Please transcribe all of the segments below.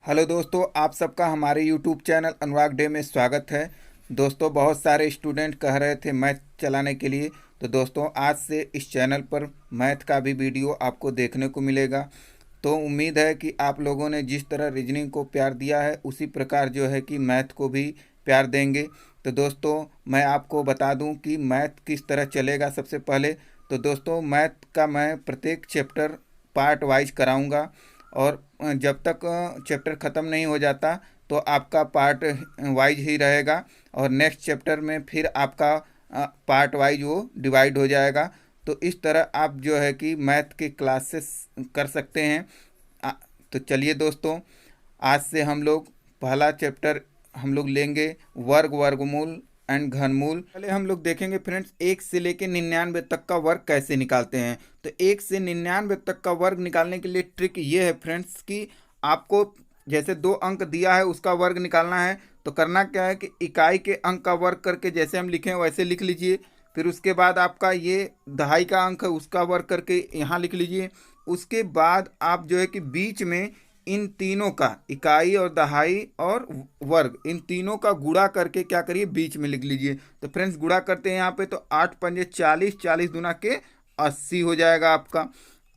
Hello दोस्तों, आप सबका हमारे यूट्यूब चैनल अनुराग डे में स्वागत है। दोस्तों, बहुत सारे स्टूडेंट कह रहे थे मैथ चलाने के लिए, तो दोस्तों आज से इस चैनल पर मैथ का भी वीडियो आपको देखने को मिलेगा। तो उम्मीद है कि आप लोगों ने जिस तरह रीजनिंग को प्यार दिया है उसी प्रकार जो है कि मैथ को भी प्यार देंगे। तो दोस्तों मैं आपको बता दूं कि मैथ किस तरह चलेगा। सबसे पहले तो दोस्तों मैथ का मैं प्रत्येक चैप्टर पार्ट वाइज कराऊंगा, और जब तक चैप्टर ख़त्म नहीं हो जाता तो आपका पार्ट वाइज ही रहेगा, और नेक्स्ट चैप्टर में फिर आपका पार्ट वाइज वो डिवाइड हो जाएगा। तो इस तरह आप जो है कि मैथ के क्लासेस कर सकते हैं। तो चलिए दोस्तों, आज से हम लोग पहला चैप्टर हम लोग लेंगे वर्ग, वर्गमूल एंड घनमूल। पहले हम लोग देखेंगे फ्रेंड्स 1 से लेके 99 तक का वर्ग कैसे निकालते हैं। तो 1 से 99 तक का वर्ग निकालने के लिए ट्रिक ये है फ्रेंड्स कि आपको जैसे 2 अंक दिया है उसका वर्ग निकालना है। तो करना क्या है कि इकाई के अंक का वर्ग करके जैसे हम लिखें वैसे लिख लीजिए। फिर उसके बाद आपका ये दहाई का अंक है उसका वर्ग करके यहाँ लिख लीजिए। उसके बाद आप जो है कि बीच में इन तीनों का, इकाई और दहाई और वर्ग, इन तीनों का गुणा करके क्या करिए बीच में लिख लीजिए। तो फ्रेंड्स गुणा करते हैं यहाँ पे, तो 8 पंजे 40, 40 दूना के 80 हो जाएगा आपका।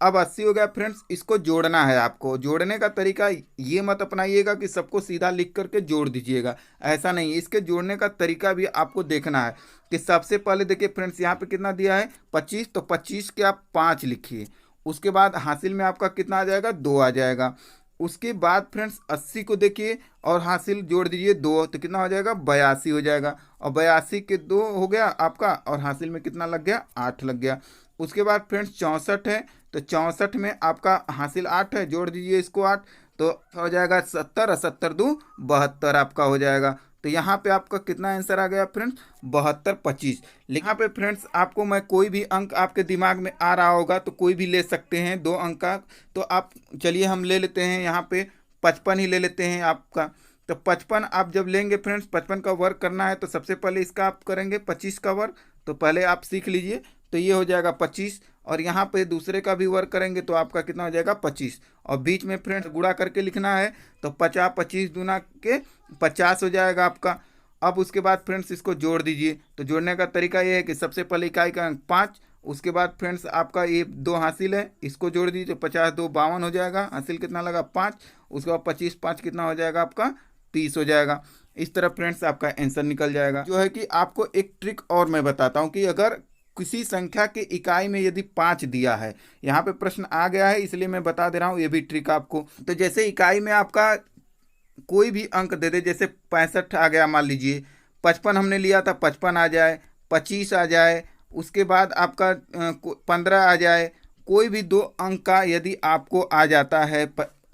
अब 80 हो गया फ्रेंड्स, इसको जोड़ना है आपको। जोड़ने का तरीका ये मत अपनाइएगा कि सबको सीधा लिख करके जोड़ दीजिएगा, ऐसा नहीं। इसके जोड़ने का तरीका भी आपको देखना है कि सबसे पहले देखिए फ्रेंड्स यहाँ पे कितना दिया है 25, तो 25 के आप 5 लिखिए। उसके बाद हासिल में आपका कितना आ जाएगा 2 आ जाएगा। उसके बाद फ्रेंड्स 80 को देखिए और हासिल जोड़ दीजिए 2, तो कितना हो जाएगा 82 हो जाएगा। और 82 के 2 हो गया आपका, और हासिल में कितना लग गया 8 लग गया। उसके बाद फ्रेंड्स 64 है, तो 64 में आपका हासिल 8 है, जोड़ दीजिए इसको 8, तो हो जाएगा 70, और 70 दू 72 आपका हो जाएगा। तो यहाँ पे आपका कितना आंसर आ गया फ्रेंड्स 72, 25। यहाँ पे फ्रेंड्स आपको मैं कोई भी अंक आपके दिमाग में आ रहा होगा तो कोई भी ले सकते हैं 2 अंक का। तो आप चलिए हम ले लेते हैं यहाँ पे 55 ही ले लेते हैं आपका। तो 55 आप जब लेंगे फ्रेंड्स, 55 का वर्ग करना है तो सबसे पहले इसका आप करेंगे 25 का वर्ग। तो पहले आप सीख लीजिए, तो ये हो जाएगा 25, और यहाँ पे दूसरे का भी वर्ग करेंगे तो आपका कितना हो जाएगा 25, और बीच में फ्रेंड्स गुणा करके लिखना है। तो 50, 25 दूना के 50 हो जाएगा आपका। अब उसके बाद फ्रेंड्स इसको जोड़ दीजिए। तो जोड़ने का तरीका ये है कि सबसे पहले इकाई का अंक 5, उसके बाद फ्रेंड्स आपका ये 2 हासिल है, इसको जोड़ दीजिए। तो 50 2 52 हो जाएगा, हासिल कितना लगा 5। उसके बाद 25 5 कितना हो जाएगा आपका 30 हो जाएगा। इस तरह फ्रेंड्स आपका आंसर निकल जाएगा। जो है कि आपको एक ट्रिक और मैं बताता हूँ कि अगर किसी संख्या के इकाई में यदि 5 दिया है, यहाँ पे प्रश्न आ गया है इसलिए मैं बता दे रहा हूँ ये भी ट्रिक आपको। तो जैसे इकाई में आपका कोई भी अंक दे दे, जैसे 65 आ गया मान लीजिए, 55 हमने लिया था 55 आ जाए, 25 आ जाए, उसके बाद आपका 15 आ जाए, कोई भी 2 अंक का यदि आपको आ जाता है,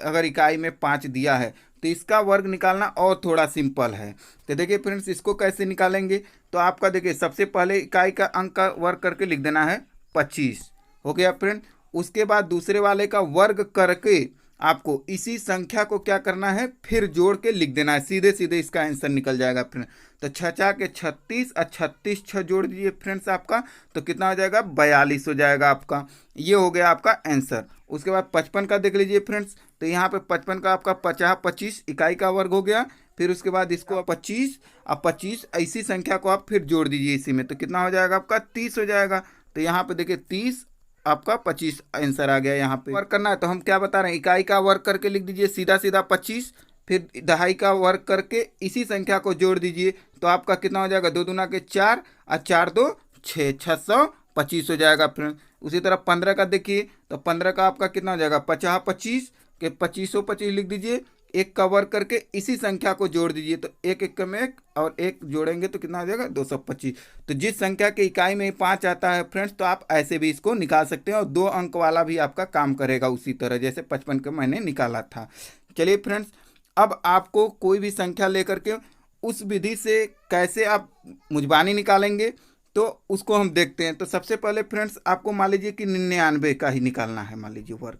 अगर इकाई में 5 दिया है तो इसका वर्ग निकालना और थोड़ा सिंपल है। तो देखिए फ्रेंड्स इसको कैसे निकालेंगे। तो आपका देखिए सबसे पहले इकाई का अंक का वर्ग करके लिख देना है 25, हो गया फ्रेंड। उसके बाद दूसरे वाले का वर्ग करके आपको इसी संख्या को क्या करना है फिर जोड़ के लिख देना है, सीधे सीधे इसका आंसर निकल जाएगा फ्रेंड। तो 6 के 36 और 36 6 जोड़ दीजिए फ्रेंड्स आपका, तो कितना हो जाएगा 42 हो जाएगा आपका। ये हो गया आपका आंसर। उसके बाद 55 का देख लीजिए फ्रेंड्स, तो यहाँ पे 55 का आपका 50 25 इकाई का वर्ग हो गया। फिर उसके बाद इसको 25 और 25 ऐसी संख्या को आप फिर जोड़ दीजिए इसी में, तो कितना हो जाएगा आपका 30 हो जाएगा। तो यहाँ पे देखिए 30 आपका 25 आंसर आ गया। यहाँ पे वर्क करना है तो हम क्या बता रहे हैं, इकाई का वर्क करके लिख दीजिए सीधा सीधा 25, फिर दहाई का वर्क करके इसी संख्या को जोड़ दीजिए। तो आपका कितना हो जाएगा 2 दूना के 4 और 4 2 6, 625 हो जाएगा फ्रेंड। उसी तरह 15 का देखिए, तो 15 का आपका कितना हो जाएगा 50 25 के 25 लिख दीजिए, एक का वर्ग करके इसी संख्या को जोड़ दीजिए। तो एक एक में एक और एक जोड़ेंगे तो कितना हो जाएगा 225। तो जिस संख्या के इकाई में 5 आता है फ्रेंड्स, तो आप ऐसे भी इसको निकाल सकते हैं, और 2 अंक वाला भी आपका काम करेगा उसी तरह जैसे 55 का मैंने निकाला था। चलिए फ्रेंड्स, अब आपको कोई भी संख्या लेकर के उस विधि से कैसे आप मुजबानी निकालेंगे तो उसको हम देखते हैं। तो सबसे पहले फ्रेंड्स आपको मान लीजिए कि 99 का ही निकालना है, मान लीजिए वर्ग।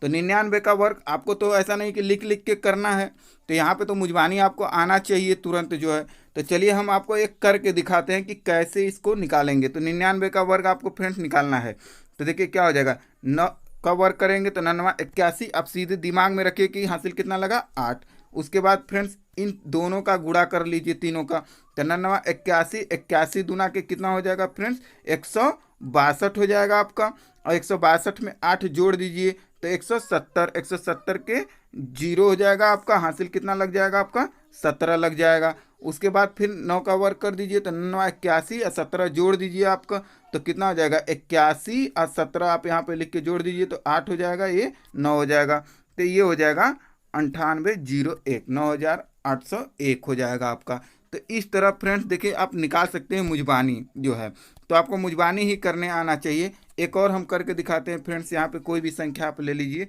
तो 99 का वर्ग आपको तो ऐसा नहीं कि लिख लिख के करना है, तो यहाँ पे तो मुजबानी आपको आना चाहिए तुरंत जो है। तो चलिए हम आपको एक करके दिखाते हैं कि कैसे इसको निकालेंगे। तो 99 का वर्ग आपको फ्रेंड्स निकालना है। तो देखिए क्या हो जाएगा, का वर्ग करेंगे तो 9 81। अब सीधे दिमाग में रखिए कि हासिल कितना लगा 8। उसके बाद फ्रेंड्स इन दोनों का गुणा कर लीजिए तीनों का, तो 9 81, 81 दूना के कितना हो जाएगा फ्रेंड्स 162 हो जाएगा आपका। और 162 में 8 जोड़ दीजिए तो 170, 170 के 0 हो जाएगा आपका, हासिल कितना लग जाएगा आपका 17 लग जाएगा। उसके बाद फिर 9 का वर्ग कर दीजिए तो 9 81 और 17 जोड़ दीजिए आपका, तो कितना हो जाएगा 81 और 17 आप यहाँ पे लिख के जोड़ दीजिए तो 8 हो जाएगा, ये 9 हो जाएगा, तो ये हो जाएगा 9801, 9801 हो जाएगा आपका। तो इस तरह फ्रेंड्स देखिए आप निकाल सकते हैं मुजबानी जो है, तो आपको मुजबानी ही करने आना चाहिए। एक और हम करके दिखाते हैं फ्रेंड्स, यहाँ पे कोई भी संख्या आप ले लीजिए,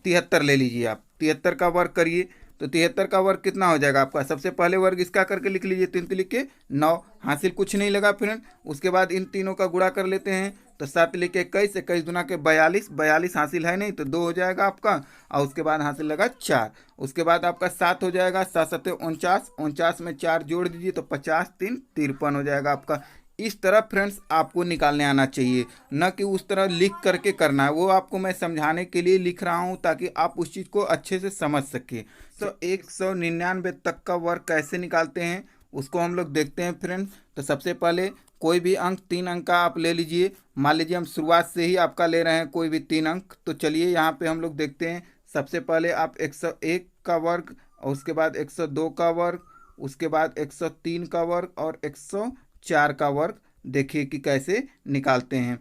73 ले लीजिए आप, 73 का वर्ग करिए तो 73 का वर्ग कितना हो जाएगा आपका। सबसे पहले वर्ग इसका करके लिख लीजिए, 3 लिख के 9, हासिल कुछ नहीं लगा फ्रेंड। उसके बाद इन तीनों का गुणा कर लेते हैं तो 7 लिख के 21, 21 दूना के 42, 42 हासिल है नहीं तो 2 हो जाएगा आपका, और उसके बाद हासिल लगा 4। उसके बाद आपका 7 हो जाएगा, 7 7 49, 49 में 4 जोड़ दीजिए तो 50 3 53 हो जाएगा आपका। इस तरह फ्रेंड्स आपको निकालने आना चाहिए, न कि उस तरह लिख करके करना है। वो आपको मैं समझाने के लिए लिख रहा हूँ ताकि आप उस चीज़ को अच्छे से समझ सके। तो 199 तक का वर्ग कैसे निकालते हैं उसको हम लोग देखते हैं फ्रेंड्स। तो सबसे पहले कोई भी अंक 3 अंक का आप ले लीजिए। मान लीजिए हम शुरुआत से ही आपका ले रहे हैं कोई भी 3 अंक, तो चलिए यहाँ पे हम लोग देखते हैं। सबसे पहले आप 101 का वर्ग, और उसके बाद 102 का वर्ग, उसके बाद 103 का वर्ग और 104 का वर्ग देखिए कि कैसे निकालते हैं,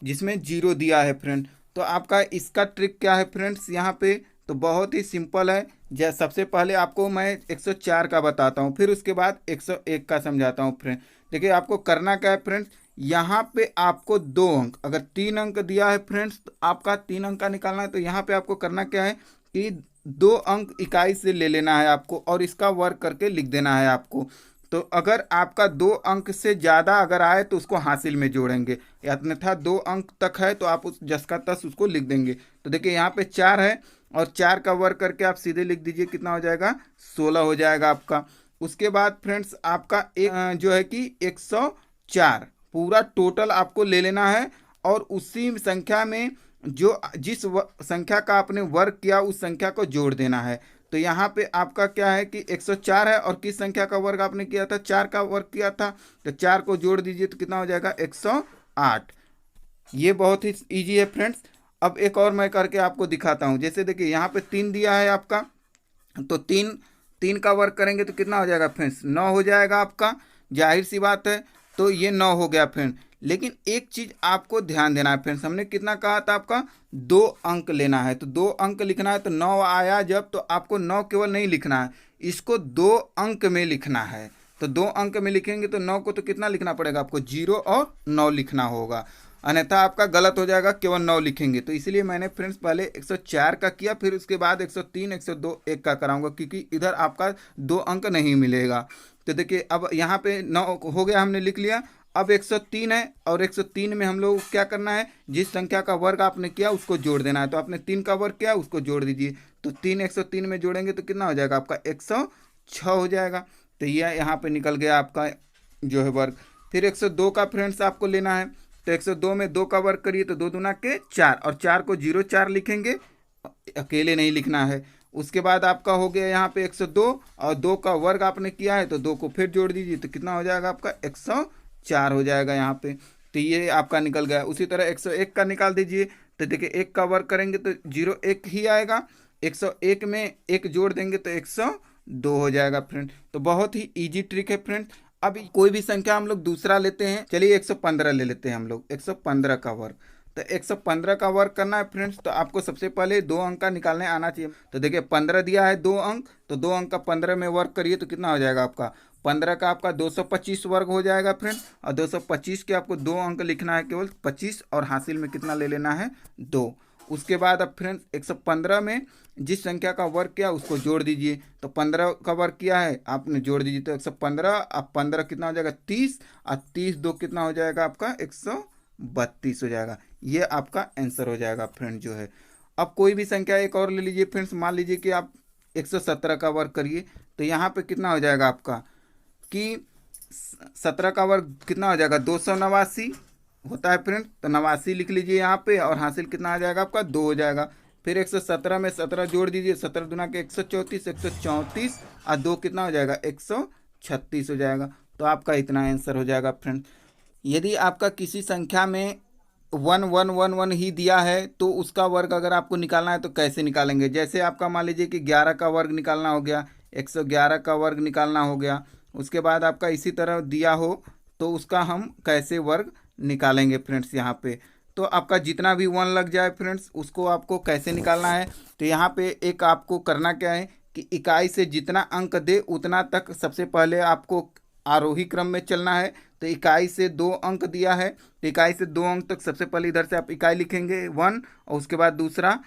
जिसमें 0 दिया है फ्रेंड। तो आपका इसका ट्रिक क्या है फ्रेंड्स यहाँ पे, तो बहुत ही सिंपल है। जैसे सबसे पहले आपको मैं 104 का बताता हूँ, फिर उसके बाद 101 का समझाता हूँ फ्रेंड। देखिए आपको करना क्या है फ्रेंड्स, यहाँ पे आपको 2 अंक, अगर 3 अंक दिया है फ्रेंड्स तो आपका 3 अंक का निकालना है। तो यहाँ पे आपको करना क्या है कि 2 अंक इकाई से ले लेना है आपको और इसका वर्ग करके लिख देना है आपको। तो अगर आपका 2 अंक से ज़्यादा अगर आए तो उसको हासिल में जोड़ेंगे, या अन्यथा 2 अंक तक है तो आप उस जस का तस उसको लिख देंगे। तो देखिए यहाँ पे 4 है और 4 का वर्ग करके आप सीधे लिख दीजिए, कितना हो जाएगा 16 हो जाएगा आपका। उसके बाद फ्रेंड्स आपका एक जो है कि 104 पूरा टोटल आपको ले लेना है, और उसी संख्या में जो जिस संख्या का आपने वर्ग किया उस संख्या को जोड़ देना है। तो यहाँ पे आपका क्या है कि 104 है, और किस संख्या का वर्ग आपने किया था, 4 का वर्ग किया था, तो 4 को जोड़ दीजिए तो कितना हो जाएगा 108। ये बहुत ही इजी है फ्रेंड्स। अब एक और मैं करके आपको दिखाता हूँ। जैसे देखिए यहाँ पे 3 दिया है आपका, तो 3 का वर्ग करेंगे तो कितना हो जाएगा फ्रेंड्स 9 हो जाएगा आपका, जाहिर सी बात है। तो ये 9 हो गया फ्रेंड। लेकिन एक चीज़ आपको ध्यान देना है फ्रेंड्स, हमने कितना कहा था आपका 2 अंक लेना है, तो 2 अंक लिखना है। तो 9 आया जब, तो आपको 9 केवल नहीं लिखना है, इसको 2 अंक में लिखना है। तो 2 अंक में लिखेंगे तो 9 को तो कितना लिखना पड़ेगा आपको 0 और 9 लिखना होगा, अन्यथा आपका गलत हो जाएगा केवल 9 लिखेंगे। तो इसलिए मैंने फ्रेंड्स पहले 104 का किया, फिर उसके बाद 103, 102, 1 का कराऊंगा, क्योंकि इधर आपका 2 अंक नहीं मिलेगा। तो देखिए अब यहाँ पे 9 हो गया, हमने लिख लिया। अब 103 है, और 103 में हम लोग क्या करना है, जिस संख्या का वर्ग आपने किया उसको जोड़ देना है। तो आपने 3 का वर्ग किया उसको जोड़ दीजिए, तो 3 103 में जोड़ेंगे तो कितना हो जाएगा आपका 106 हो जाएगा। तो यह यहाँ पे निकल गया आपका जो है वर्ग। फिर 102 का फ्रेंड्स आपको लेना है, तो 102 में 2 का वर्ग करिए तो 2 दूना के 4, और 4 को 04 लिखेंगे, अकेले नहीं लिखना है। उसके बाद आपका हो गया यहाँ पे 102, और 2 का वर्ग आपने किया है तो 2 को फिर जोड़ दीजिए तो कितना हो जाएगा आपका 104 हो जाएगा यहाँ पे। तो ये आपका निकल गया। उसी तरह 101 का निकाल दीजिए, तो देखिए 1 का वर्ग करेंगे तो 01 ही आएगा, 101 में 1 जोड़ देंगे तो 102 हो जाएगा फ्रेंड। तो बहुत ही ईजी ट्रिक है फ्रेंड। अब कोई भी संख्या हम लोग दूसरा लेते हैं, चलिए 115 ले लेते हैं हम लोग, 115 का वर्ग। तो 115 का वर्ग करना है फ्रेंड्स, तो आपको सबसे पहले 2 अंक का निकालने आना चाहिए। तो देखिए 15 दिया है 2 अंक, तो 2 अंक का 15 में वर्ग करिए तो कितना हो जाएगा आपका 15 का आपका 225 वर्ग हो जाएगा फ्रेंड। और 225 के आपको 2 अंक लिखना है केवल 25, और हासिल में कितना ले लेना है 2। उसके बाद अब फ्रेंड्स 115 में जिस संख्या का वर्ग किया उसको जोड़ दीजिए। तो 15 का वर्ग किया है आपने, जोड़ दीजिए तो 115, अब 15 कितना हो जाएगा 30, और 30 2 कितना हो जाएगा आपका 132 हो जाएगा। ये आपका आंसर हो जाएगा फ्रेंड जो है। अब कोई भी संख्या एक और ले लीजिए फ्रेंड्स, मान लीजिए कि आप 117 का वर्ग करिए, तो यहाँ पे कितना हो जाएगा आपका कि 17 का वर्ग कितना हो जाएगा 289, होता है फ्रेंड्स, तो 89 लिख लीजिए यहाँ पे, और हासिल कितना आ जाएगा आपका 2 हो जाएगा। फिर 117 में 17 जोड़ दीजिए, 17 दूना के 134, 134 और 2 कितना हो जाएगा 136 हो जाएगा। तो आपका इतना आंसर हो जाएगा फ्रेंड्स। यदि आपका किसी संख्या में 1111 ही दिया है तो उसका वर्ग अगर आपको निकालना है तो कैसे निकालेंगे। जैसे आपका मान लीजिए कि 11 का वर्ग निकालना हो गया, 111 का वर्ग निकालना हो गया, उसके बाद आपका इसी तरह दिया हो तो उसका हम कैसे वर्ग निकालेंगे फ्रेंड्स। यहाँ पे तो आपका जितना भी 1 लग जाए फ्रेंड्स उसको आपको कैसे निकालना है। तो यहाँ पे एक आपको करना क्या है कि इकाई से जितना अंक दे उतना तक सबसे पहले आपको आरोही क्रम में चलना है। तो इकाई से 2 अंक दिया है तो इकाई से 2 अंक तक सबसे पहले इधर से आप इकाई लिखेंगे 1, और उसके बाद दूसरा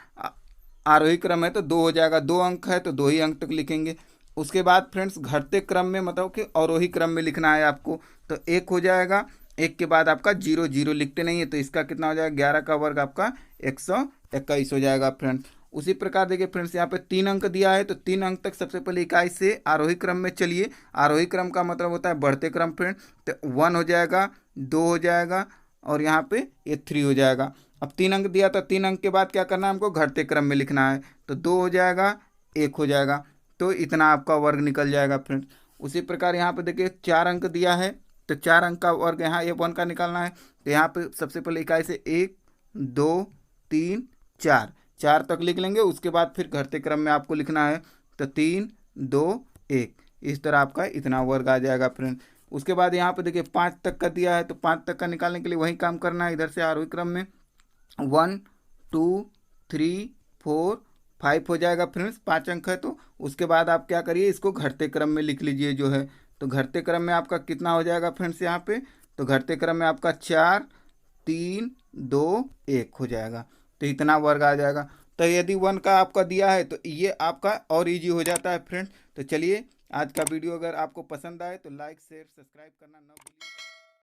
आरोही क्रम है तो 2 हो जाएगा, 2 अंक है तो 2 ही अंक तक लिखेंगे। उसके बाद फ्रेंड्स घटते क्रम में मतलब कि अवरोही क्रम में लिखना है आपको, तो 1 हो जाएगा, 1 के बाद आपका 0 0 लिखते नहीं है तो इसका कितना हो जाएगा 11 का वर्ग आपका 121 हो जाएगा फ्रेंड्स। उसी प्रकार देखिए फ्रेंड्स यहाँ पे 3 अंक दिया है तो 3 अंक तक सबसे पहले इकाई से आरोही क्रम में चलिए। आरोही क्रम का मतलब होता है बढ़ते क्रम फ्रेंड। तो 1 हो जाएगा, 2 हो जाएगा और यहाँ पे ये 3 हो जाएगा। अब 3 अंक दिया था, 3 अंक के बाद क्या करना है हमको घटते क्रम में लिखना है। तो 2 हो जाएगा, 1 हो जाएगा, तो इतना आपका वर्ग निकल जाएगा फ्रेंड्स। उसी प्रकार यहाँ पे देखिए 4 अंक दिया है तो 4 अंक का वर्ग यहाँ A1 का निकालना है। तो यहाँ पे सबसे पहले इकाई से 1 2 3 4 4 तक लिख लेंगे। उसके बाद फिर घटते क्रम में आपको लिखना है तो 3 2 1, इस तरह आपका इतना वर्ग आ जाएगा फ्रेंड। उसके बाद यहाँ पे देखिए 5 तक का दिया है तो 5 तक का निकालने के लिए वही काम करना है। इधर से आरोही क्रम में 1 2 3 4 5 हो जाएगा फ्रेंड्स, 5 अंक है तो उसके बाद आप क्या करिए इसको घटते क्रम में लिख लीजिए जो है। तो घटते क्रम में आपका कितना हो जाएगा फ्रेंड्स यहाँ पे, तो घटते क्रम में आपका 4 3 2 1 हो जाएगा, तो इतना वर्ग आ जाएगा। तो यदि 1 का आपका दिया है तो ये आपका और इजी हो जाता है फ्रेंड्स। तो चलिए आज का वीडियो अगर आपको पसंद आए तो लाइक शेयर सब्सक्राइब करना न भूलिए।